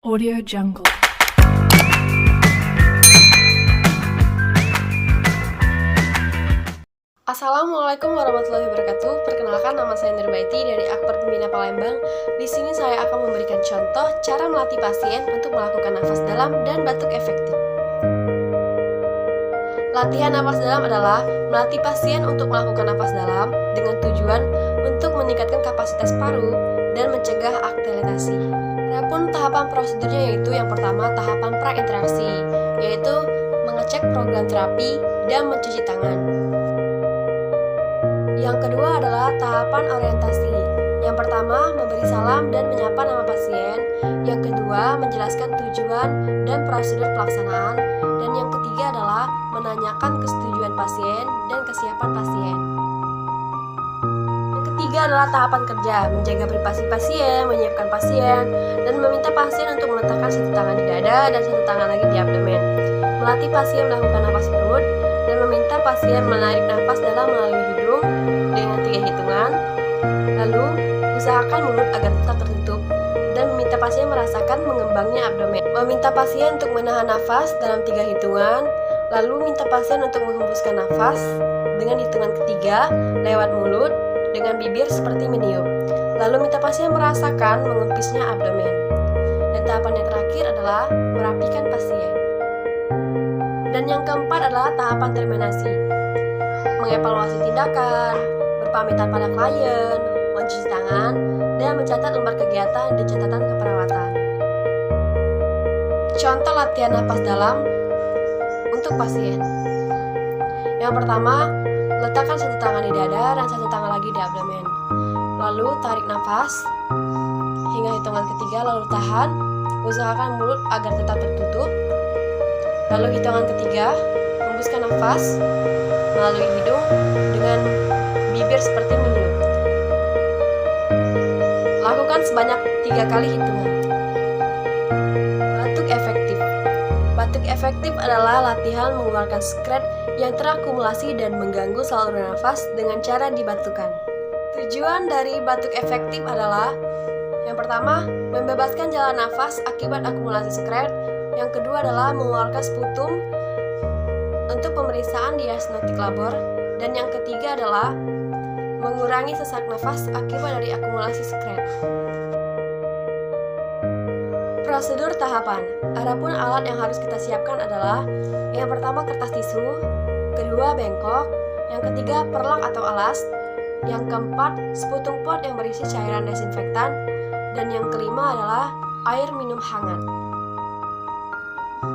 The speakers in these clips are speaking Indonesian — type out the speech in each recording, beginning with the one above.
Audio Jungle. Assalamualaikum warahmatullahi wabarakatuh. Perkenalkan, nama saya Nurbaiti dari Akper Pembina Palembang. Di sini saya akan memberikan contoh cara melatih pasien untuk melakukan nafas dalam dan batuk efektif. Latihan nafas dalam adalah melatih pasien untuk melakukan nafas dalam dengan tujuan untuk meningkatkan kapasitas paru dan mencegah aktivitas. Adapun tahapan prosedurnya yaitu yang pertama tahapan prainteraksi, yaitu mengecek program terapi dan mencuci tangan. Yang kedua adalah tahapan orientasi. Yang pertama, memberi salam dan menyapa nama pasien. Yang kedua, menjelaskan tujuan dan prosedur pelaksanaan. Dan yang ketiga adalah menanyakan kesetujuan pasien dan kesiapan pasien. Yang ketiga adalah tahapan kerja, menjaga privasi pasien, menyiapkan pasien, dan meminta pasien untuk meletakkan satu tangan di dada dan satu tangan lagi di abdomen. Melatih pasien melakukan nafas perut, dan meminta pasien menarik nafas dalam melalui hidung dengan 3 hitungan. Lalu, usahakan mulut agar tetap tertutup dan meminta pasien merasakan mengembangnya abdomen. Meminta pasien untuk menahan nafas dalam 3 hitungan. Lalu minta pasien untuk menghembuskan nafas dengan hitungan ketiga lewat mulut dengan bibir seperti meniup. Lalu minta pasien merasakan mengempisnya abdomen. Dan tahapan yang terakhir adalah merapikan pasien. Dan yang keempat adalah tahapan terminasi, mengevaluasi tindakan, berpamitan pada klien, mencuci tangan, dan mencatat lembar kegiatan di catatan keperawatan. Contoh latihan napas dalam untuk pasien. Yang pertama, letakkan satu tangan di dada dan satu tangan lagi di abdomen. Lalu tarik nafas hingga hitungan ketiga, lalu tahan. Usahakan mulut agar tetap tertutup. Lalu hitungan ketiga, hembuskan nafas melalui hidung dengan bibir seperti meniup. Lakukan sebanyak 3 kali hitungan. Batuk efektif. Batuk efektif adalah latihan mengeluarkan sekret yang terakumulasi dan mengganggu saluran nafas dengan cara dibatukan. Tujuan dari batuk efektif adalah yang pertama, membebaskan jalan nafas akibat akumulasi sekret. Yang kedua adalah mengeluarkan sputum untuk pemeriksaan diagnostik labor. Dan yang ketiga adalah mengurangi sesak nafas akibat dari akumulasi sekret. Prosedur tahapan. Adapun alat yang harus kita siapkan adalah yang pertama kertas tisu, kedua bengkok, yang ketiga perlak atau alas, yang keempat sputum pot yang berisi cairan desinfektan, dan yang kelima adalah air minum hangat.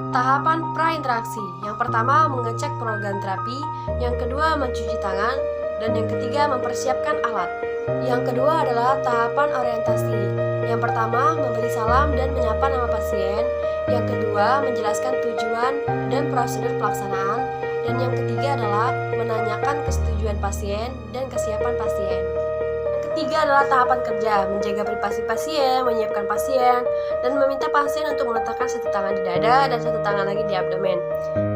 Tahapan prainteraksi. Yang pertama mengecek program terapi, yang kedua mencuci tangan, dan yang ketiga mempersiapkan alat. Yang kedua adalah tahapan orientasi. Yang pertama memberi salam dan menyapa nama pasien, yang kedua menjelaskan tujuan dan prosedur pelaksanaan, dan yang ketiga adalah menanyakan kesetujuan pasien dan kesiapan pasien. Ketiga adalah tahapan kerja, menjaga privasi pasien, menyiapkan pasien, dan meminta pasien untuk meletakkan satu tangan di dada dan satu tangan lagi di abdomen.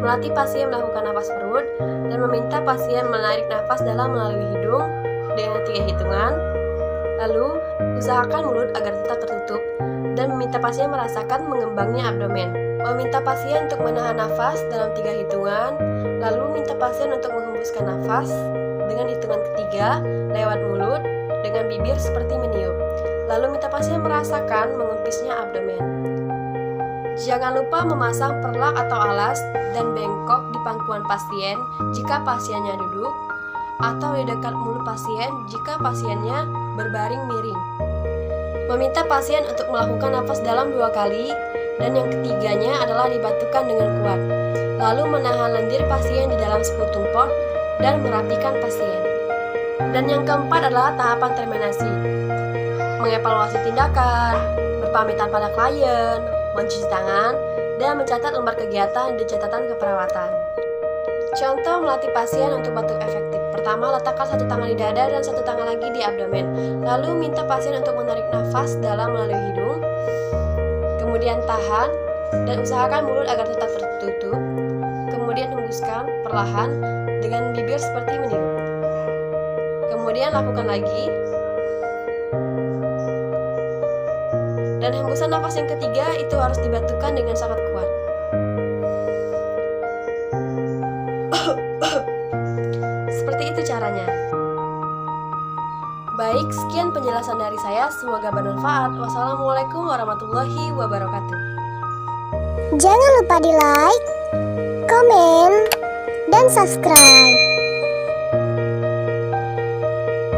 Melatih pasien melakukan nafas perut, dan meminta pasien menarik nafas dalam melalui hidung dengan 3 hitungan. Lalu, usahakan mulut agar tetap tertutup, dan meminta pasien merasakan mengembangnya abdomen. Meminta pasien untuk menahan nafas dalam 3 hitungan, lalu minta pasien untuk menghembuskan nafas dengan hitungan ketiga lewat mulut dengan bibir seperti meniup. Lalu minta pasien merasakan mengempisnya abdomen. Jangan lupa memasang perlak atau alas dan bengkok di pangkuan pasien jika pasiennya duduk, atau di dekat mulut pasien jika pasiennya berbaring miring. Meminta pasien untuk melakukan nafas dalam 2 kali, dan yang ketiganya adalah dibatukan dengan kuat. Lalu menahan lendir pasien di dalam sputum pot dan merapikan pasien. Dan yang keempat adalah tahapan terminasi, mengevaluasi tindakan, berpamitan pada klien, mencuci tangan, dan mencatat lembar kegiatan di catatan keperawatan. Contoh melatih pasien untuk batuk efektif. Pertama, letakkan satu tangan di dada dan satu tangan lagi di abdomen. Lalu minta pasien untuk menarik nafas dalam melalui hidung. Kemudian tahan dan usahakan mulut agar tetap tertutup. Kemudian hembuskan perlahan dengan bibir seperti meniup. Kemudian lakukan lagi. Dan hembusan nafas yang ketiga itu harus dibantukan dengan sangat kuat. Seperti itu caranya. Baik, sekian penjelasan dari saya. Semoga bermanfaat. Wassalamualaikum warahmatullahi wabarakatuh. Jangan lupa di like, komen, dan subscribe.